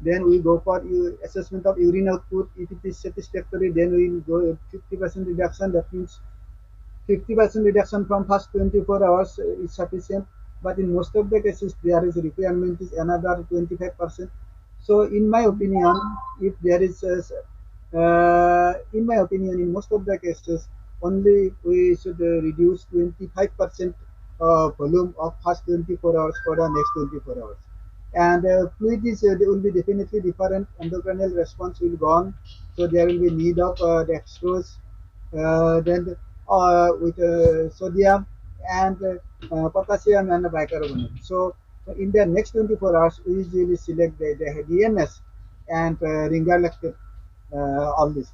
Then we go for assessment of urine output. If it is satisfactory, then we will go 50% reduction. That means 50% reduction from first 24 hours is sufficient. But in most of the cases, there is requirement is another 25%. So, if there is, in my opinion, in most of the cases, only we should reduce 25% volume of first 24 hours for the next 24 hours. And fluid is will be definitely different. Endocrinal response will go on, so there will be need of dextrose, then with sodium and potassium and bicarbonate. So in the next 24 hours, we usually select the DNS and ringer lactate, all this.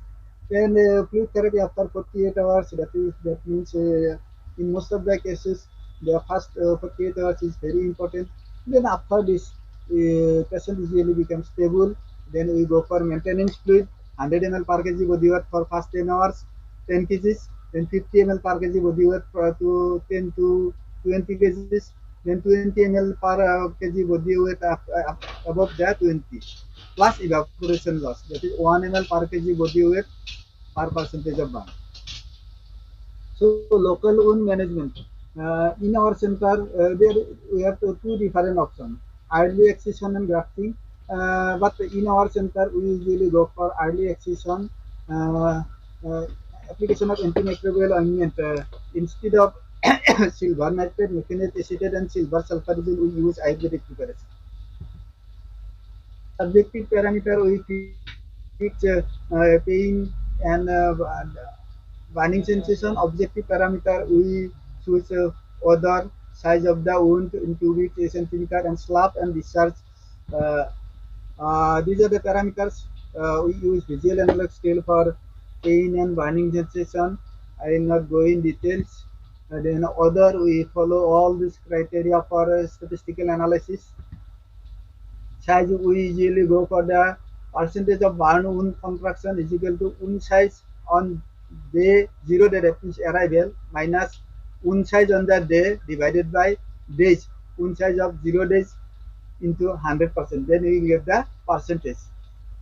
Then fluid therapy after 48 hours, that means in most of the cases, the first 48 hours is very important. Then after this, patient usually becomes stable. Then we go for maintenance fluid, 100 ml per kg body weight for first 10 hours, 10 kgs, then 50 ml per kg body weight for to 10 to 20 kgs, then 20 ml per kg body weight above that 20, plus evaporation loss, that is 1 ml per kg body weight per percentage of burn. So local wound management. In our center, there we have two different options: early excision and grafting. But in our center, we usually go for early excision, uh, uh, application of antimicrobial ointment instead of silver nitrate, methionate acetate, and silver sulfarizine. We use Ayurvedic preparation. Subjective parameter, we fix pain and burning sensation. Objective parameter, we choose odor, size of the wound in cubic centimeter, and slap and discharge. Uh, these are the parameters. We use visual analog scale for pain and burning sensation. I will not go in details. Then other, we follow all these criteria for statistical analysis. Size, we usually go for the percentage of burn wound contraction is equal to wound size on day 0, day that means arrival, minus wound size on the day divided by days, wound size of 0 days into 100%. Then we get the percentage.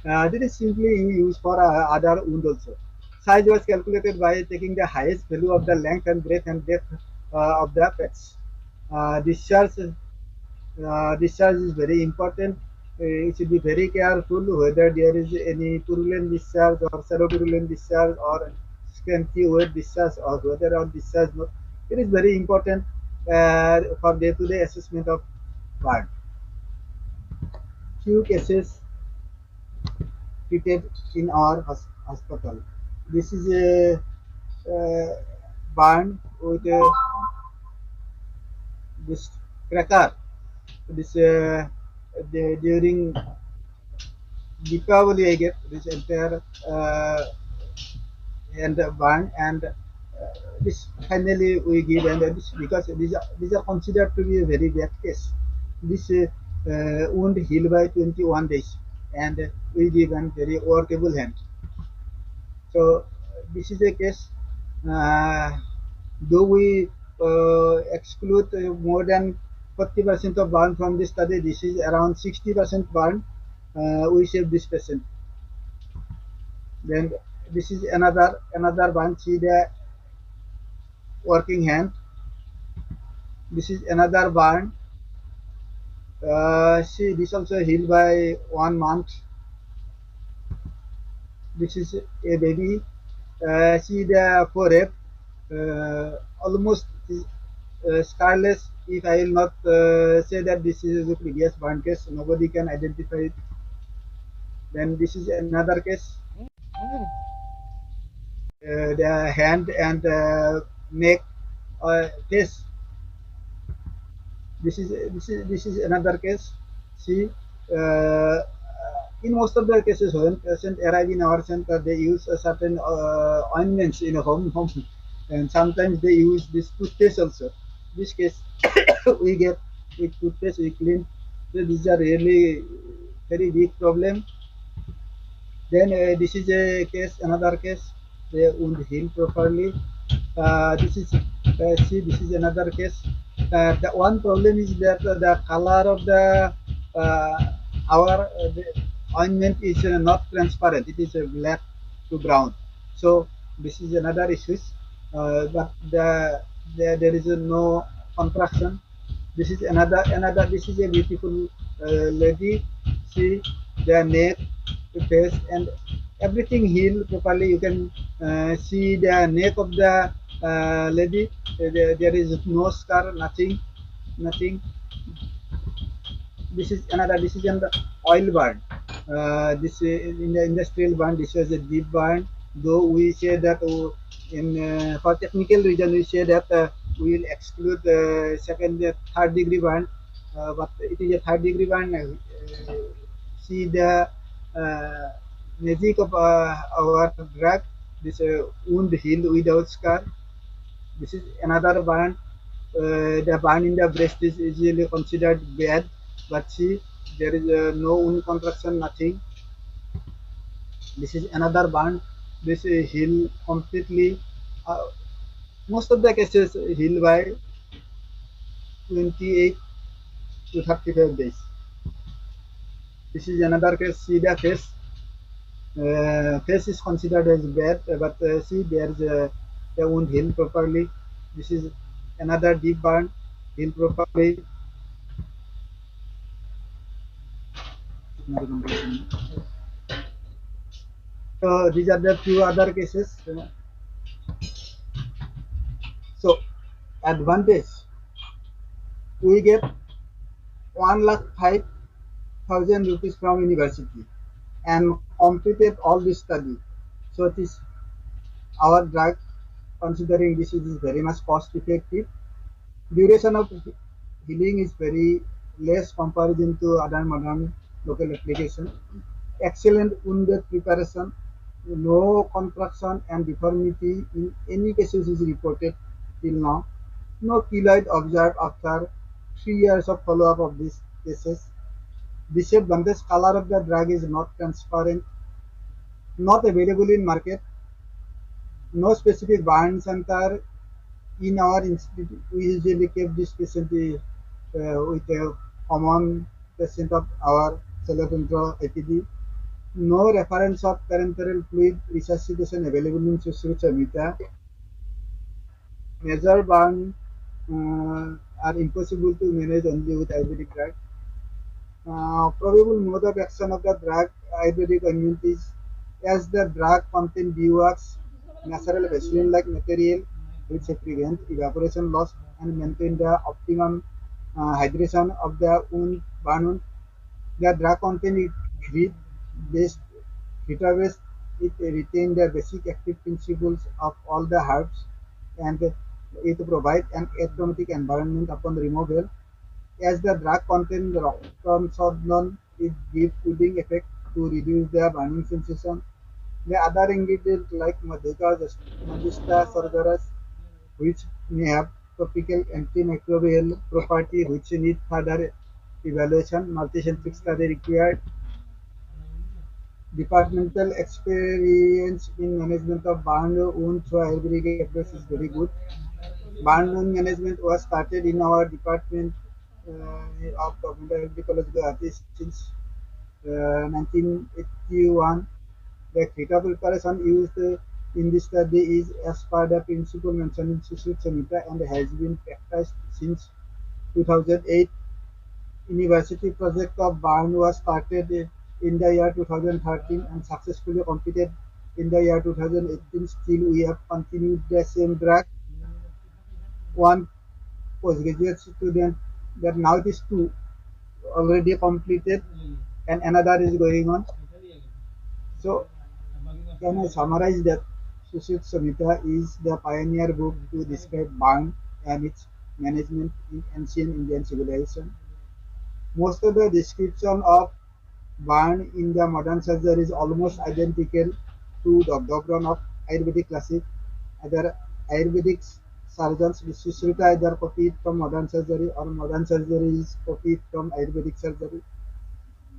This is simply used for other wound also. Size was calculated by taking the highest value of the length and breadth and depth of the patch. Discharge is very important. You should be very careful whether there is any purulent discharge or seropurulent discharge or scanty wet discharge or whether or discharge not. It is very important for day-to-day assessment of burn. Few cases treated in our hospital. This is a burn with this cracker. This during Deepavali, I get this entire and burn, and this finally we give, and this because these are considered to be a very bad case. This wound heal by 21 days, and we give a very workable hand. So this is a case. Uh, though we exclude more than 40% of burn from this study, this is around 60% burn. We save this patient. Then this is another burn. See the working hand. This is another burn. See, this also healed by 1 month. This is a baby. See the forehead, almost scarless. If I will not say that this is a previous burn case, nobody can identify it. Then this is another case. The hand and neck, face. This is another case. See, uh, in most of the cases, when patients arrive in our center, they use a certain ointments in a home, and sometimes they use this toothpaste also. This case, we get with toothpaste, we clean. So these are really very big problem. Then this is a case, another case. They won't heal properly. This is see, this is another case. The one problem is that the color of the our ointment is not transparent. It is black to brown. So this is another issue. But there is no contraction. This is another. This is a beautiful lady. See the neck, the face, and everything healed properly. You can see the neck of the lady. There is no scar, nothing. This is another. This is an oil burn. This in the industrial burn. This was a deep burn. Though we say that in for technical reason we say that we will exclude second, third degree burn, but it is a third degree burn. See the uh, magic of our drug. This wound healed without scar. This is another burn. The burn in the breast is usually considered bad, but see, there is no wound contraction, nothing. This is another burn. This heal completely. Uh, Most of the cases heal by 28 to 35 days. This is another case. See the face. Face is considered as bad, but see, there's the wound heal properly. This is another deep burn, heal properly. So these are the few other cases. So advantage, we get 1,05,000 rupees from university and completed all this study. So it is our drug, considering this is very much cost effective. Duration of healing is very less comparison to other modern local application. Excellent wounded preparation, no contraction and deformity in any cases is reported till now. No keloid observed after 3 years of follow-up of these cases. Disadvantage, color of the drug is not transparent, not available in market, no specific burn center. In our institute, we usually keep this patient with a common patient of our cerebral IPD. No reference of parenteral fluid resuscitation available in Sushruta. Major burn are impossible to manage only with Ayurvedic drug. Probable mode of action of the drug Ayurvedic ointment is, as the drug contain beeswax, natural vaseline-like material which prevent evaporation loss and maintain the optimum hydration of the burn wound. The drug contain heat-based, heater-based. It retain the basic active principles of all the herbs, and it provide an aromatic environment upon removal. As the drug contains roxanne, it gives cooling effect to reduce the burning sensation. The other ingredients like Madhuka Magista sargaras, which may have topical antimicrobial property which need further evaluation, multi-centric study required. Departmental experience in management of burn wound through Ayurvedic approach is very good. Burn wound management was started in our department of Government Ecology since 1981. The critical preparation used in this study is as per the principle mentioned in Sushruta Samhita and has been practiced since 2008. University project of burn was started in the year 2013 and successfully completed in the year 2018. Still, we have continued the same drug. One postgraduate student, that now it is two already completed and another is going on. So can I summarize that Sushruta Samhita is the pioneer book to describe burn and its management in ancient Indian civilization. Most of the description of burn in the modern surgery is almost identical to the background of Ayurvedic classic. Either Ayurvedic surgeons Sushruta either copied from modern surgery or modern surgery is copied from Ayurvedic surgery.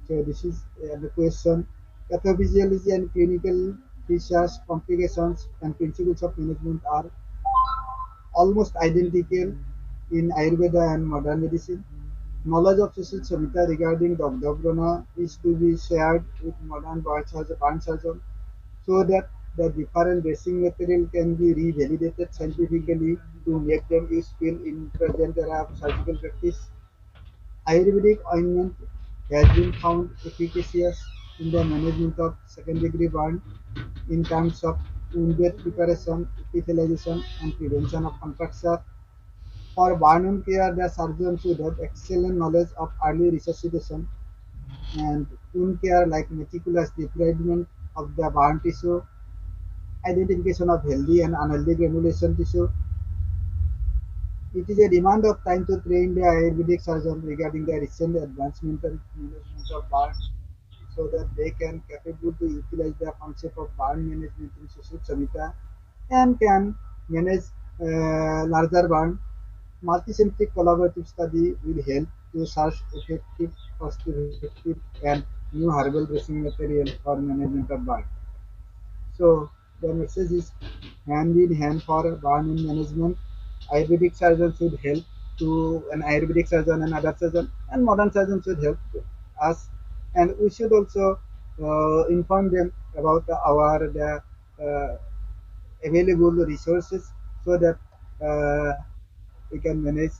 So this is the question. Pathophysiology and clinical features, complications, and principles of management are almost identical in Ayurveda and modern medicine. Knowledge of social Samhita regarding Dogdabrana is to be shared with modern burn surgeon so that the different dressing material can be revalidated scientifically to make them useful in present era of surgical practice. Ayurvedic ointment has been found efficacious in the management of second-degree burn in terms of wound preparation, epithelialization, and prevention of contracture. For burn wound care, the surgeon should have excellent knowledge of early resuscitation and wound care like meticulous debridement of the burn tissue, identification of healthy and unhealthy granulation tissue. It is a demand of time to train the Ayurvedic surgeon regarding the recent advancement and management of burn so that they can capable to utilize the concept of burn management in Sushruta Samhita and can manage larger burn. Multicentric collaborative study will help to search effective, cost-effective, and new herbal dressing material for management of burn. So the message is hand in hand for burn in management. Ayurvedic surgeon should help to an Ayurvedic surgeon and other surgeon, and modern surgeon should help us. And we should also inform them about the available resources so that we can manage